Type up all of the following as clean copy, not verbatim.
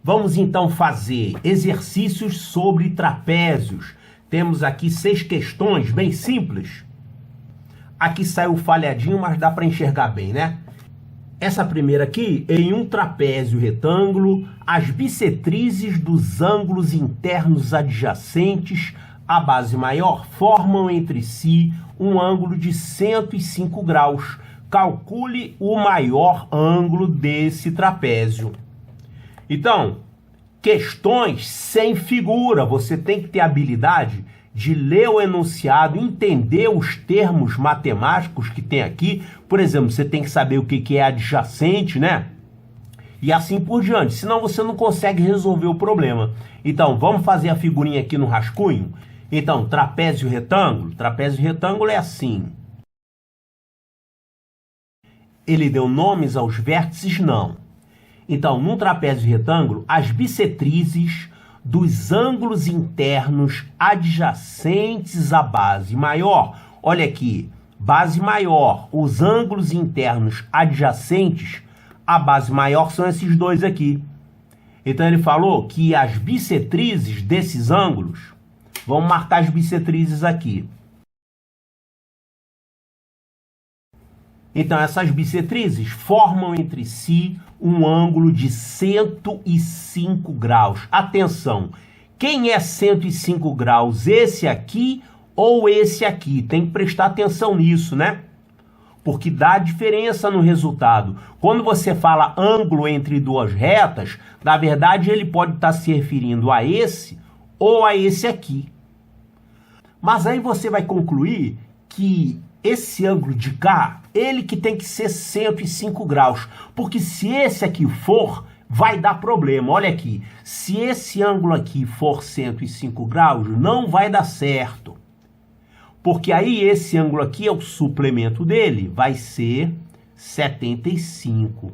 Vamos então fazer exercícios sobre trapézios. Temos aqui 6 questões bem simples. Aqui saiu falhadinho, mas dá para enxergar bem, né? Essa primeira aqui, em um trapézio retângulo, as bissetrizes dos ângulos internos adjacentes à base maior formam entre si um ângulo de 105 graus. Calcule o maior ângulo desse trapézio. Então, questões sem figura. Você tem que ter habilidade de ler o enunciado, entender os termos matemáticos que tem aqui. Por exemplo, você tem que saber o que é adjacente, né? E assim por diante, senão você não consegue resolver o problema. Então, vamos fazer a figurinha aqui no rascunho? Então, trapézio retângulo. Trapézio retângulo é assim. Ele deu nomes aos vértices? Não. Então, num trapézio retângulo, as bissetrizes dos ângulos internos adjacentes à base maior. Olha aqui, base maior, os ângulos internos adjacentes à base maior são esses dois aqui. Então, ele falou que as bissetrizes desses ângulos, vamos marcar as bissetrizes aqui. Então, essas bissetrizes formam entre si um ângulo de 105 graus. Atenção, quem é 105 graus? Esse aqui ou esse aqui? Tem que prestar atenção nisso, né? Porque dá diferença no resultado. Quando você fala ângulo entre duas retas, na verdade ele pode estar se referindo a esse ou a esse aqui. Mas aí você vai concluir que esse ângulo de cá, ele que tem que ser 105 graus. Porque se esse aqui for, vai dar problema. Olha aqui, se esse ângulo aqui for 105 graus, não vai dar certo. Porque aí esse ângulo aqui é o suplemento dele, vai ser 75.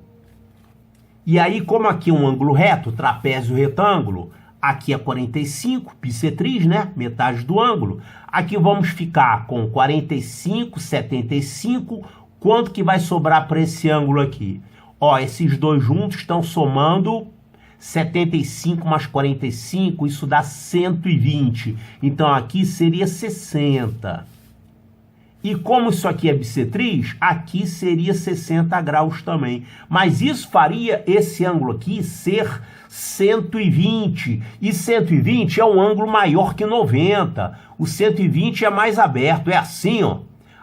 E aí, como aqui é um ângulo reto, trapézio retângulo, aqui é 45, bissetriz, né? Metade do ângulo. Aqui vamos ficar com 45, 75. Quanto que vai sobrar para esse ângulo aqui? Ó, esses dois juntos estão somando 75 mais 45, isso dá 120. Então, aqui seria 60. E como isso aqui é bissetriz, aqui seria 60 graus também. Mas isso faria esse ângulo aqui ser 120. E 120 é um ângulo maior que 90. O 120 é mais aberto, é assim, ó.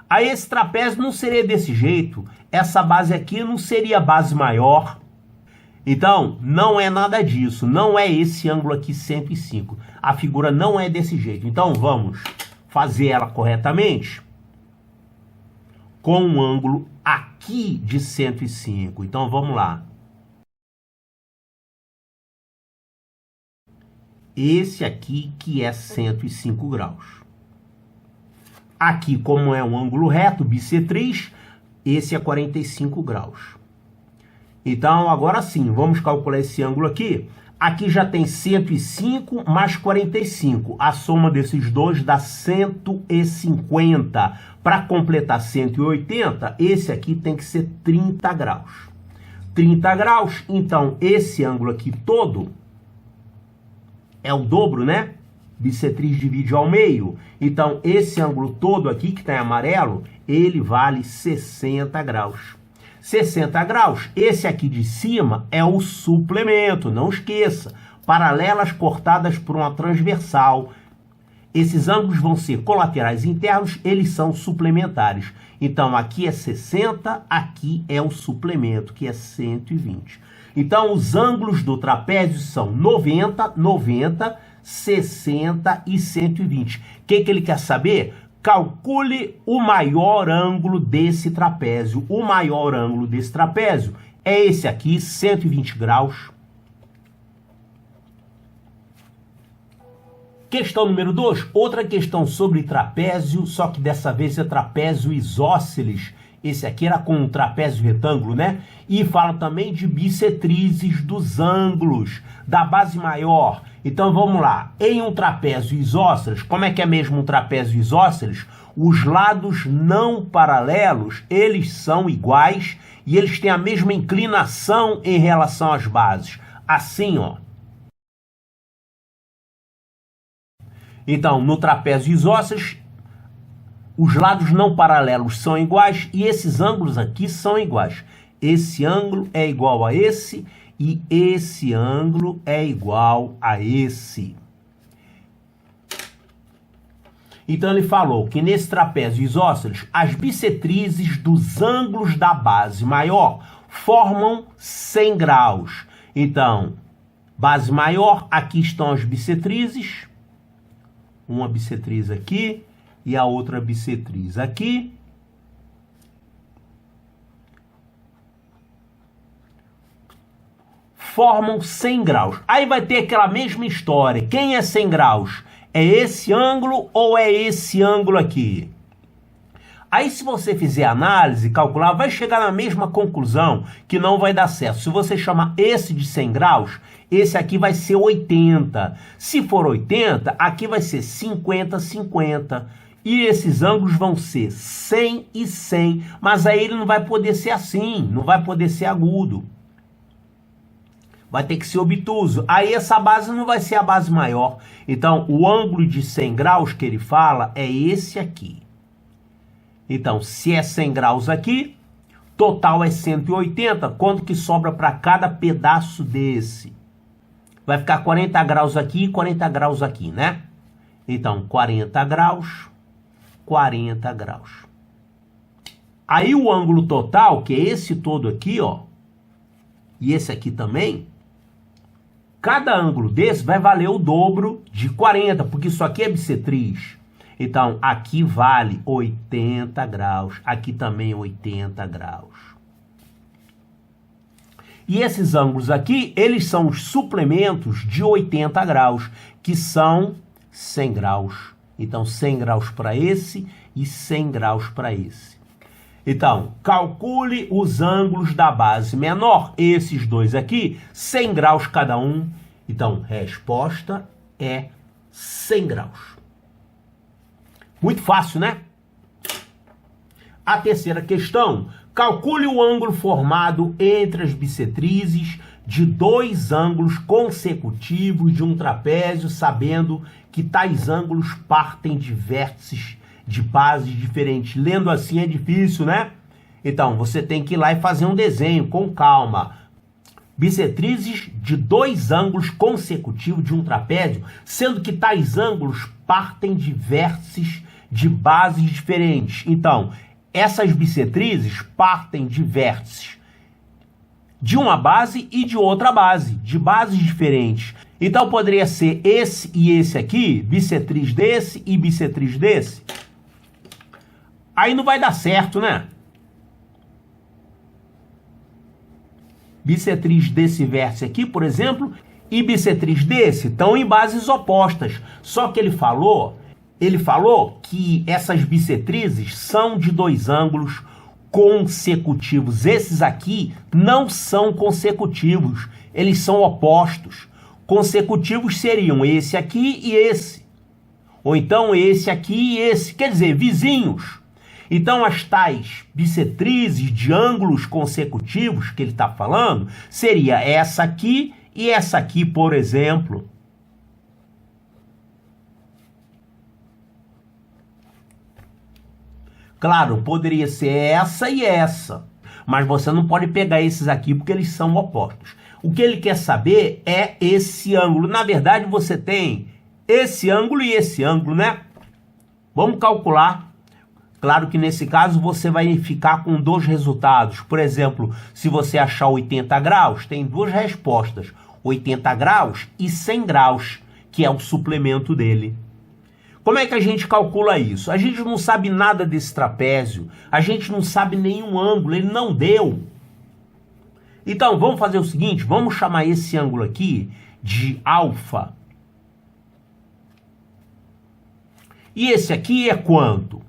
Aí esse trapézio não seria desse jeito. Essa base aqui não seria base maior. Então, não é nada disso. Não é esse ângulo aqui 105. A figura não é desse jeito. Então, vamos fazer ela corretamente com um ângulo aqui de 105. Então, vamos lá. Esse aqui que é 105 graus. Aqui, como é um ângulo reto, bissetriz, esse é 45 graus. Então, agora sim, vamos calcular esse ângulo aqui. Aqui já tem 105 mais 45. A soma desses dois dá 150. Para completar 180, esse aqui tem que ser 30 graus. 30 graus, então esse ângulo aqui todo é o dobro, né? Bissetriz divide ao meio. Então, esse ângulo todo aqui, que está em amarelo, ele vale 60 graus. 60 graus, esse aqui de cima é o suplemento, não esqueça. Paralelas cortadas por uma transversal. Esses ângulos vão ser colaterais internos, eles são suplementares. Então, aqui é 60, aqui é o suplemento, que é 120. Então, os ângulos do trapézio são 90, 90, 60 e 120. O que ele quer saber? Calcule o maior ângulo desse trapézio. O maior ângulo desse trapézio é esse aqui, 120 graus. Questão número 2, outra questão sobre trapézio, só que dessa vez é trapézio isósceles. Esse aqui era com um trapézio retângulo, né? E fala também de bissetrizes dos ângulos da base maior. Então vamos lá. Em um trapézio isósceles, como é que é mesmo um trapézio isósceles? Os lados não paralelos, eles são iguais e eles têm a mesma inclinação em relação às bases. Assim, ó. Então, no trapézio isósceles, os lados não paralelos são iguais e esses ângulos aqui são iguais. Esse ângulo é igual a esse e esse ângulo é igual a esse. Então ele falou que nesse trapézio isósceles, as bissetrizes dos ângulos da base maior formam 100 graus. Então, base maior, aqui estão as bissetrizes. Uma bissetriz aqui e a outra bissetriz aqui. Formam 100 graus. Aí vai ter aquela mesma história. Quem é 100 graus? É esse ângulo ou é esse ângulo aqui? Aí se você fizer análise, calcular, vai chegar na mesma conclusão que não vai dar certo. Se você chamar esse de 100 graus, esse aqui vai ser 80. Se for 80, aqui vai ser 50, 50. E esses ângulos vão ser 100 e 100. Mas aí ele não vai poder ser assim, não vai poder ser agudo. Vai ter que ser obtuso. Aí essa base não vai ser a base maior. Então, o ângulo de 100 graus que ele fala é esse aqui. Então, se é 100 graus aqui, total é 180. Quanto que sobra para cada pedaço desse? Vai ficar 40 graus aqui e 40 graus aqui, né? Então, 40 graus, 40 graus. Aí o ângulo total, que é esse todo aqui, ó, e esse aqui também, cada ângulo desse vai valer o dobro de 40, porque isso aqui é bissetriz. Então, aqui vale 80 graus, aqui também 80 graus. E esses ângulos aqui, eles são os suplementos de 80 graus, que são 100 graus. Então, 100 graus para esse e 100 graus para esse. Então, calcule os ângulos da base menor, esses dois aqui, 100 graus cada um. Então, resposta é 100 graus. Muito fácil, né? A terceira questão, calcule o ângulo formado entre as bissetrizes de dois ângulos consecutivos de um trapézio, sabendo que tais ângulos partem de vértices de bases diferentes. Lendo assim é difícil, né? Então, você tem que ir lá e fazer um desenho com calma. Bissetrizes de dois ângulos consecutivos de um trapézio, sendo que tais ângulos partem de vértices de bases diferentes. Então, essas bissetrizes partem de vértices de uma base e de outra base, de bases diferentes. Então, poderia ser esse e esse aqui, bissetriz desse e bissetriz desse. Aí não vai dar certo, né? Bissetriz desse vértice aqui, por exemplo, e bissetriz desse estão em bases opostas. Só que ele falou que essas bissetrizes são de dois ângulos consecutivos. Esses aqui não são consecutivos, eles são opostos. Consecutivos seriam esse aqui e esse. Ou então esse aqui e esse, quer dizer, vizinhos. Então, as tais bissetrizes de ângulos consecutivos que ele está falando, seria essa aqui e essa aqui, por exemplo. Claro, poderia ser essa e essa, mas você não pode pegar esses aqui porque eles são opostos. O que ele quer saber é esse ângulo. Na verdade, você tem esse ângulo e esse ângulo, né? Vamos calcular. Claro que nesse caso você vai ficar com dois resultados. Por exemplo, se você achar 80 graus, tem duas respostas. 80 graus e 100 graus, que é o suplemento dele. Como é que a gente calcula isso? A gente não sabe nada desse trapézio, a gente não sabe nenhum ângulo, ele não deu. Então, vamos fazer o seguinte, vamos chamar esse ângulo aqui de alfa. E esse aqui é quanto?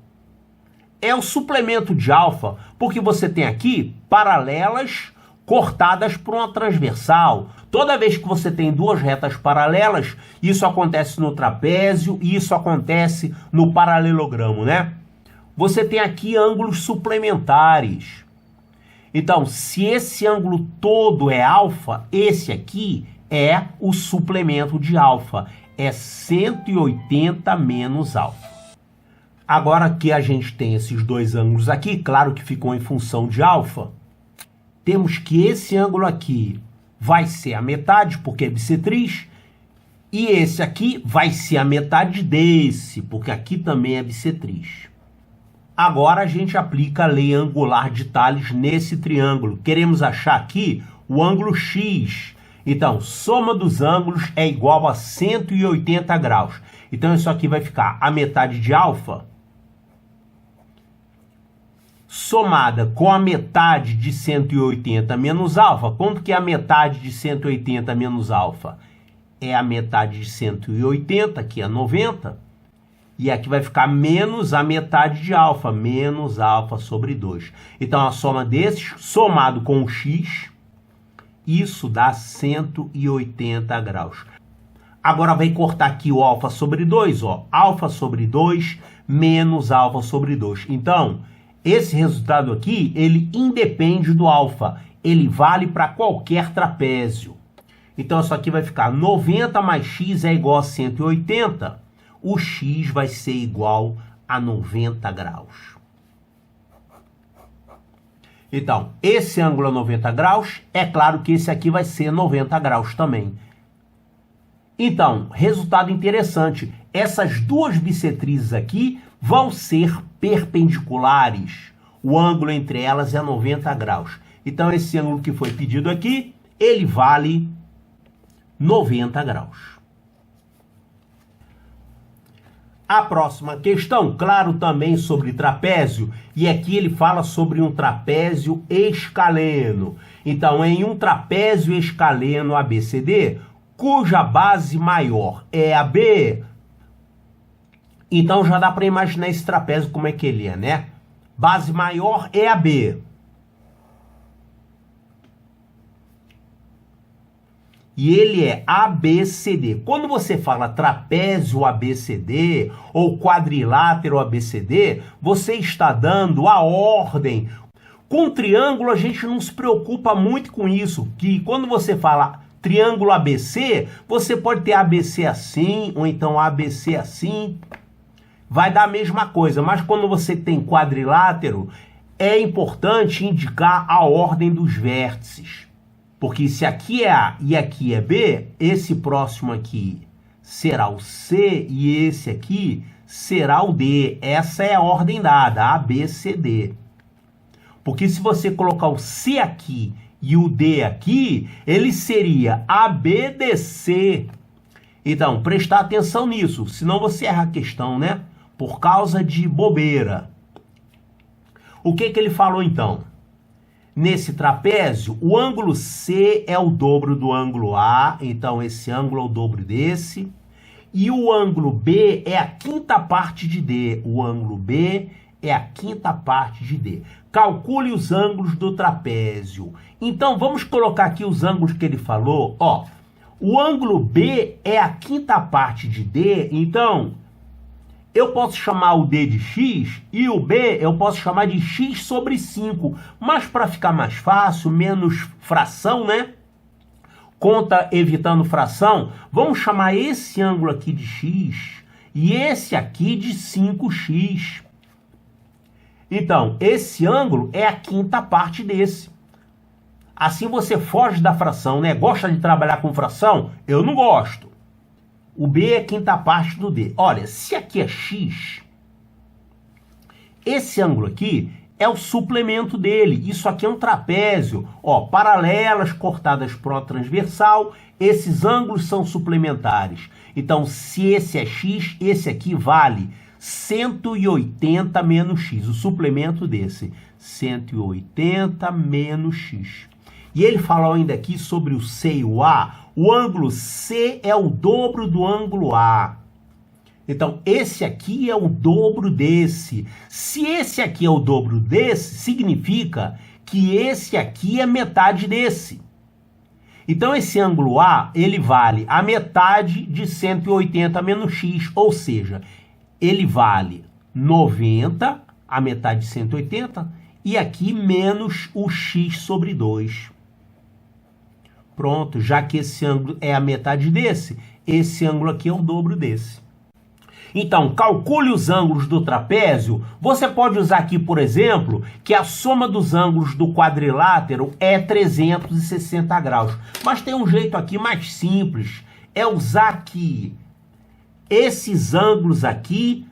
É o suplemento de alfa, porque você tem aqui paralelas cortadas por uma transversal. Toda vez que você tem duas retas paralelas, isso acontece no trapézio e isso acontece no paralelogramo, né? Você tem aqui ângulos suplementares. Então, se esse ângulo todo é alfa, esse aqui é o suplemento de alfa, é 180 menos alfa. Agora que a gente tem esses dois ângulos aqui, claro que ficou em função de alfa, temos que esse ângulo aqui vai ser a metade, porque é bissetriz, e esse aqui vai ser a metade desse, porque aqui também é bissetriz. Agora a gente aplica a lei angular de Tales nesse triângulo. Queremos achar aqui o ângulo X. Então, soma dos ângulos é igual a 180 graus. Então, isso aqui vai ficar a metade de alfa somada com a metade de 180 menos alfa. Quanto que é a metade de 180 menos alfa? É a metade de 180, que é 90. E aqui vai ficar menos a metade de alfa, menos alfa sobre 2. Então, a soma desses, somado com o x, isso dá 180 graus. Agora vai cortar aqui o alfa sobre 2, ó. Alfa sobre 2 menos alfa sobre 2. Então, esse resultado aqui, ele independe do alfa. Ele vale para qualquer trapézio. Então, isso aqui vai ficar 90 mais x é igual a 180. O x vai ser igual a 90 graus. Então, esse ângulo é 90 graus. É claro que esse aqui vai ser 90 graus também. Então, resultado interessante. Essas duas bissetrizes aqui vão ser perpendiculares. O ângulo entre elas é 90 graus. Então, esse ângulo que foi pedido aqui, ele vale 90 graus. A próxima questão, claro, também sobre trapézio, e aqui ele fala sobre um trapézio escaleno. Então, em um trapézio escaleno ABCD, cuja base maior é a B, então já dá para imaginar esse trapézio como é que ele é, né? Base maior é a B. E ele é ABCD. Quando você fala trapézio ABCD ou quadrilátero ABCD, você está dando a ordem. Com triângulo a gente não se preocupa muito com isso, que quando você fala triângulo ABC, você pode ter ABC assim, ou então ABC assim, vai dar a mesma coisa. Mas quando você tem quadrilátero, é importante indicar a ordem dos vértices. Porque se aqui é A e aqui é B, esse próximo aqui será o C e esse aqui será o D. Essa é a ordem dada, A, B, C, D. Porque se você colocar o C aqui e o D aqui, ele seria A, B, D, C. Então, prestar atenção nisso, senão você erra a questão, né? Por causa de bobeira. O que ele falou então? Nesse trapézio, o ângulo C é o dobro do ângulo A, então esse ângulo é o dobro desse. E o ângulo B é a quinta parte de D. O ângulo B é a quinta parte de D. Calcule os ângulos do trapézio. Então, vamos colocar aqui os ângulos que ele falou. Ó, o ângulo B é a quinta parte de D, então eu posso chamar o D de x e o B eu posso chamar de x sobre 5. Mas para ficar mais fácil, menos fração, né? Conta evitando fração, vamos chamar esse ângulo aqui de x e esse aqui de 5x. Então, esse ângulo é a quinta parte desse. Assim você foge da fração, né? Gosta de trabalhar com fração? Eu não gosto. O B é a quinta parte do D. Olha, se aqui é x, esse ângulo aqui é o suplemento dele. Isso aqui é um trapézio. Ó, paralelas cortadas por uma transversal, esses ângulos são suplementares. Então, se esse é x, esse aqui vale 180 menos x. O suplemento desse, 180 menos x. E ele falou ainda aqui sobre o C e o A. O ângulo C é o dobro do ângulo A. Então, esse aqui é o dobro desse. Se esse aqui é o dobro desse, significa que esse aqui é metade desse. Então, esse ângulo A, ele vale a metade de 180 menos x, ou seja, ele vale 90, a metade de 180, e aqui menos o x sobre 2. Pronto, já que esse ângulo é a metade desse, esse ângulo aqui é o dobro desse. Então, calcule os ângulos do trapézio. Você pode usar aqui, por exemplo, que a soma dos ângulos do quadrilátero é 360 graus. Mas tem um jeito aqui mais simples, é usar aqui esses ângulos aqui,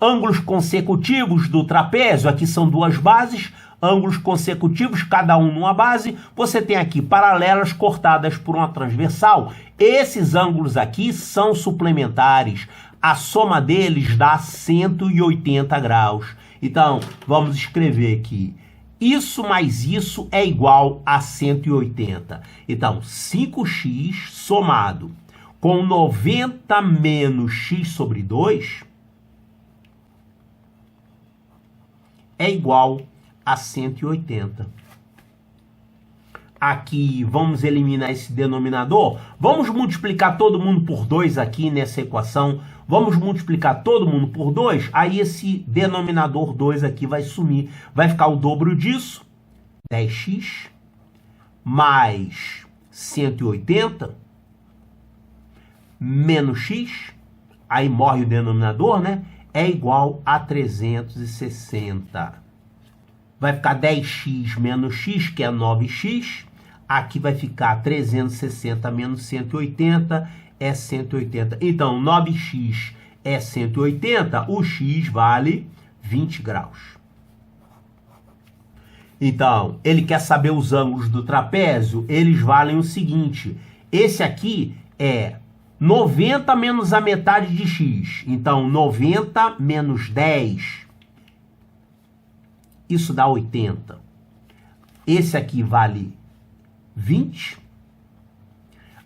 ângulos consecutivos do trapézio, aqui são duas bases, ângulos consecutivos, cada um numa base, você tem aqui paralelas cortadas por uma transversal. Esses ângulos aqui são suplementares, a soma deles dá 180 graus. Então, vamos escrever aqui, isso mais isso é igual a 180. Então, 5x somado com 90 menos x sobre 2 é igual a 180. Aqui, vamos eliminar esse denominador. Vamos multiplicar todo mundo por 2 aqui nessa equação. Vamos multiplicar todo mundo por 2. Aí esse denominador 2 aqui vai sumir. Vai ficar o dobro disso. 10x mais 180 menos x. Aí morre o denominador, né? É igual a 360. Vai ficar 10x menos x, que é 9x. Aqui vai ficar 360 menos 180, é 180. Então, 9x é 180, o x vale 20 graus. Então, ele quer saber os ângulos do trapézio, eles valem o seguinte. Esse aqui é 90 menos a metade de x. Então, 90 menos 10... isso dá 80. Esse aqui vale 20.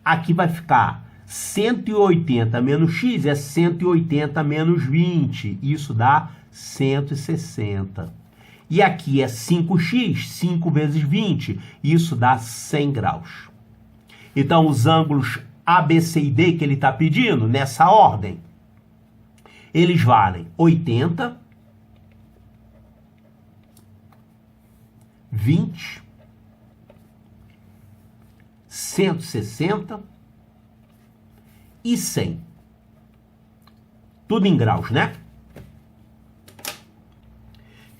Aqui vai ficar 180 menos x é 180 menos 20. Isso dá 160. E aqui é 5x, 5 vezes 20. Isso dá 100 graus. Então, os ângulos A, B, C e D que ele está pedindo, nessa ordem, eles valem 80, 20, 160 e 100. Tudo em graus, né?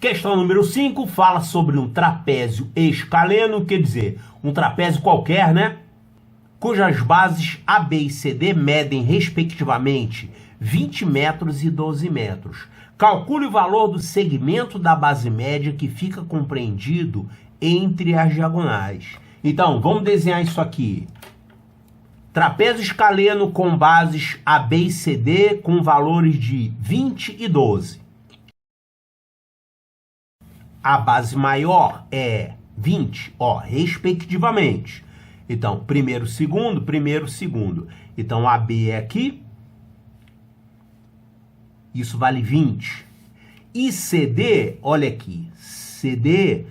Questão número 5 fala sobre um trapézio escaleno, quer dizer, um trapézio qualquer, né? Cujas bases A, B e CD medem, respectivamente, 20 metros e 12 metros. Calcule o valor do segmento da base média que fica compreendido entre as diagonais. Então, vamos desenhar isso aqui. Trapézio escaleno com bases A, B e CD com valores de 20 e 12. A base maior é 20, ó, respectivamente. Então, primeiro, segundo, primeiro, segundo. Então, AB é aqui. Isso vale 20. E CD, olha aqui, CD...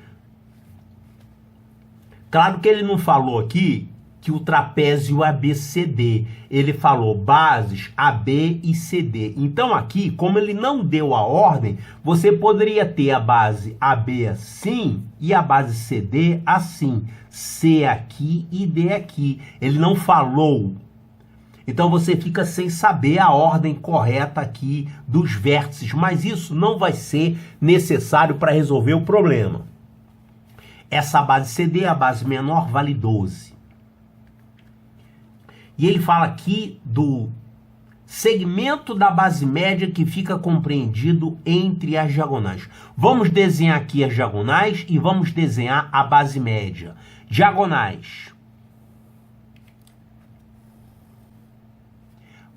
Claro que ele não falou aqui que o trapézio ABCD. Ele falou bases AB e CD. Então aqui, como ele não deu a ordem, você poderia ter a base AB assim e a base CD assim. C aqui e D aqui. Ele não falou. Então você fica sem saber a ordem correta aqui dos vértices. Mas isso não vai ser necessário para resolver o problema. Essa base CD, a base menor, vale 12. E ele fala aqui do segmento da base média que fica compreendido entre as diagonais. Vamos desenhar aqui as diagonais e vamos desenhar a base média. Diagonais.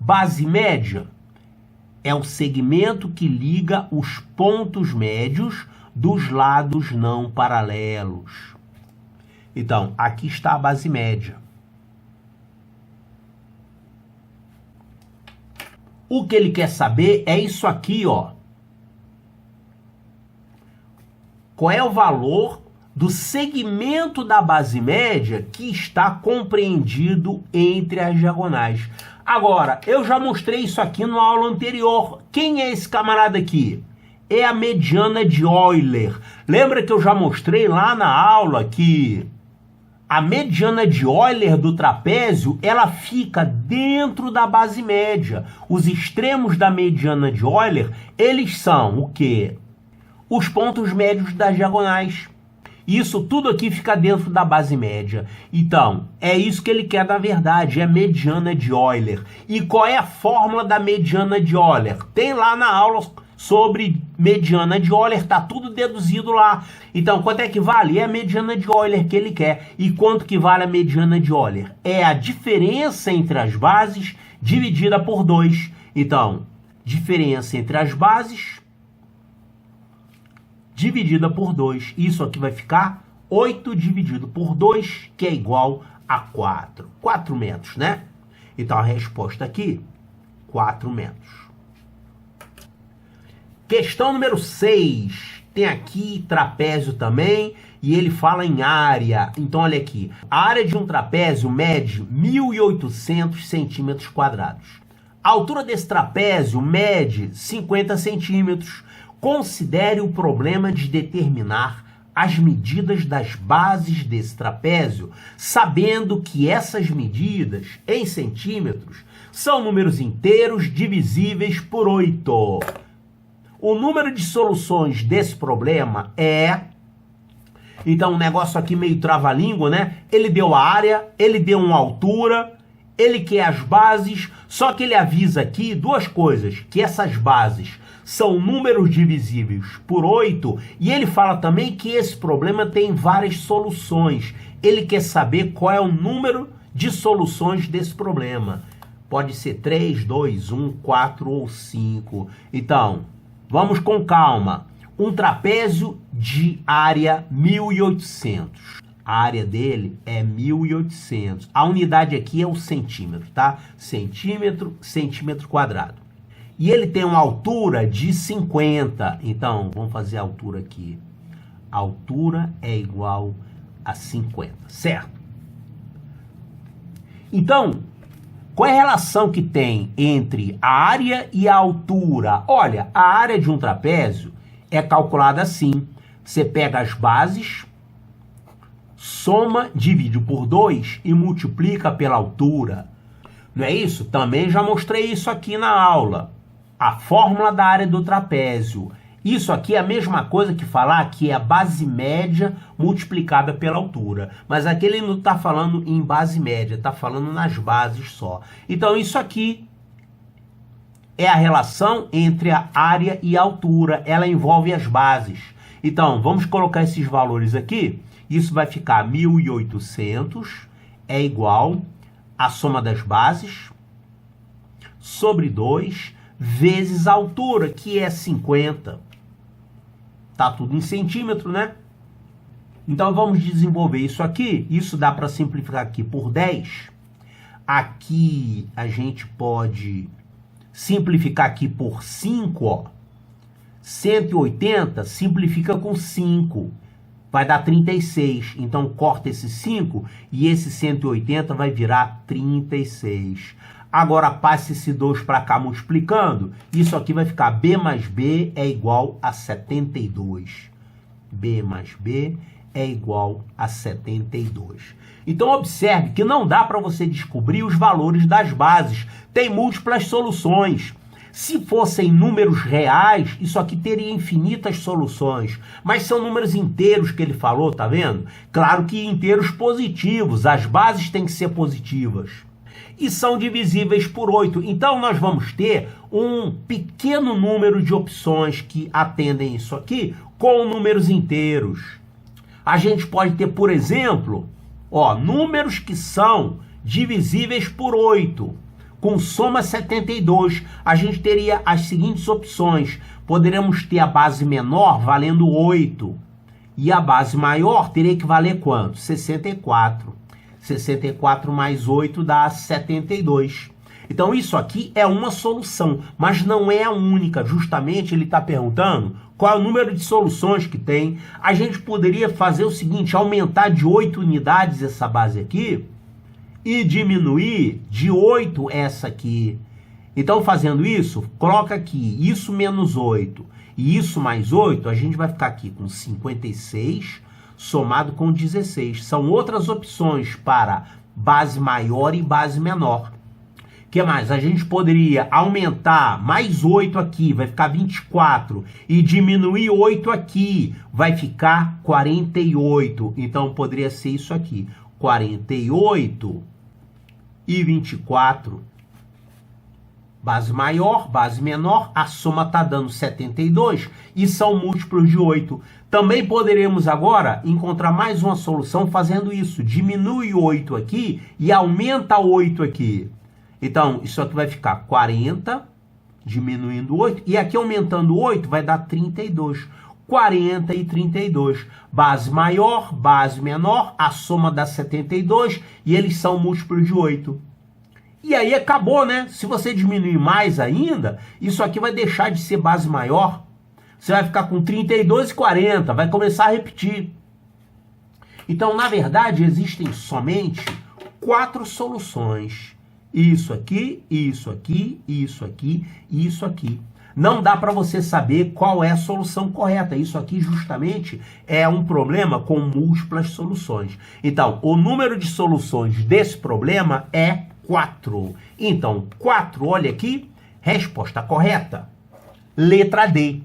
Base média é o segmento que liga os pontos médios dos lados não paralelos. Então, aqui está a base média. O que ele quer saber é isso aqui, ó. Qual é o valor do segmento da base média que está compreendido entre as diagonais? Agora, eu já mostrei isso aqui na aula anterior. Quem é esse camarada aqui? É a mediana de Euler. Lembra que eu já mostrei lá na aula que A mediana de Euler do trapézio, ela fica dentro da base média. Os extremos da mediana de Euler, eles são o quê? Os pontos médios das diagonais. Isso tudo aqui fica dentro da base média. Então, é isso que ele quer na verdade, é a mediana de Euler. E qual é a fórmula da mediana de Euler? Tem lá na aula sobre mediana de Euler, tá tudo deduzido lá. Então, quanto é que vale? É a mediana de Euler que ele quer. E quanto que vale a mediana de Euler? É a diferença entre as bases dividida por 2. Então, diferença entre as bases dividida por 2. Isso aqui vai ficar 8 dividido por 2, que é igual a 4. 4 metros, né? Então, a resposta aqui, 4 metros. Questão número 6. Tem aqui trapézio também, e ele fala em área. Então, olha aqui. A área de um trapézio mede 1.800 centímetros quadrados. A altura desse trapézio mede 50 centímetros. Considere o problema de determinar as medidas das bases desse trapézio, sabendo que essas medidas, em centímetros, são números inteiros divisíveis por 8. O número de soluções desse problema é... Então, um negócio aqui meio trava-língua, né? Ele deu a área, ele deu uma altura, ele quer as bases, só que ele avisa aqui duas coisas, que essas bases são números divisíveis por 8, e ele fala também que esse problema tem várias soluções. Ele quer saber qual é o número de soluções desse problema. Pode ser 3, 2, 1, 4 ou 5. Então, vamos com calma. Um trapézio de área 1.800. A área dele é 1.800. A unidade aqui é o centímetro, tá? Centímetro, centímetro quadrado. E ele tem uma altura de 50. Então, vamos fazer a altura aqui. A altura é igual a 50, certo? Então, qual é a relação que tem entre a área e a altura? Olha, a área de um trapézio é calculada assim. Você pega as bases, soma, divide por 2 e multiplica pela altura. Não é isso? Também já mostrei isso aqui na aula. A fórmula da área do trapézio. Isso aqui é a mesma coisa que falar que é a base média multiplicada pela altura. Mas aqui ele não está falando em base média, está falando nas bases só. Então isso aqui é a relação entre a área e a altura. Ela envolve as bases. Então vamos colocar esses valores aqui. Isso vai ficar 1.800 é igual a soma das bases sobre 2 vezes a altura, que é 50. Tá tudo em centímetro, né? Então vamos desenvolver isso aqui. Isso dá para simplificar aqui por 10. Aqui a gente pode simplificar aqui por 5, ó. 180 simplifica com 5. Vai dar 36. Então corta esse 5 e esse 180 vai virar 36. Agora passe esse 2 para cá multiplicando. Isso aqui vai ficar B mais B é igual a 72. B mais B é igual a 72. Então observe que não dá para você descobrir os valores das bases. Tem múltiplas soluções. Se fossem números reais, isso aqui teria infinitas soluções. Mas são números inteiros que ele falou, tá vendo? Claro que inteiros positivos. As bases têm que ser positivas. E são divisíveis por 8. Então, nós vamos ter um pequeno número de opções que atendem isso aqui com números inteiros. A gente pode ter, por exemplo, ó, números que são divisíveis por 8. Com soma 72, a gente teria as seguintes opções. Poderemos ter a base menor valendo 8. E a base maior teria que valer quanto? 64. 64 mais 8 dá 72. Então isso aqui é uma solução, mas não é a única. Justamente ele está perguntando qual é o número de soluções que tem. A gente poderia fazer o seguinte, aumentar de 8 unidades essa base aqui e diminuir de 8 essa aqui. Então fazendo isso, coloca aqui isso menos 8 e isso mais 8, a gente vai ficar aqui com 56 somado com 16. São outras opções para base maior e base menor. O que mais? A gente poderia aumentar mais 8 aqui, vai ficar 24, e diminuir 8 aqui, vai ficar 48. Então, poderia ser isso aqui, 48 e 24. Base maior, base menor, a soma está dando 72 e são múltiplos de 8. Também poderemos agora encontrar mais uma solução fazendo isso. Diminui 8 aqui e aumenta 8 aqui. Então, isso aqui vai ficar 40, diminuindo 8, e aqui aumentando 8 vai dar 32. 40 e 32. Base maior, base menor, a soma dá 72 e eles são múltiplos de 8. E aí acabou, né? Se você diminuir mais ainda, isso aqui vai deixar de ser base maior. Você vai ficar com 32 e 40, vai começar a repetir. Então, na verdade, existem somente 4 soluções. Isso aqui, isso aqui, isso aqui e isso aqui. Não dá para você saber qual é a solução correta. Isso aqui justamente é um problema com múltiplas soluções. Então, o número de soluções desse problema é 4. Então, 4, olha aqui, resposta correta. Letra D.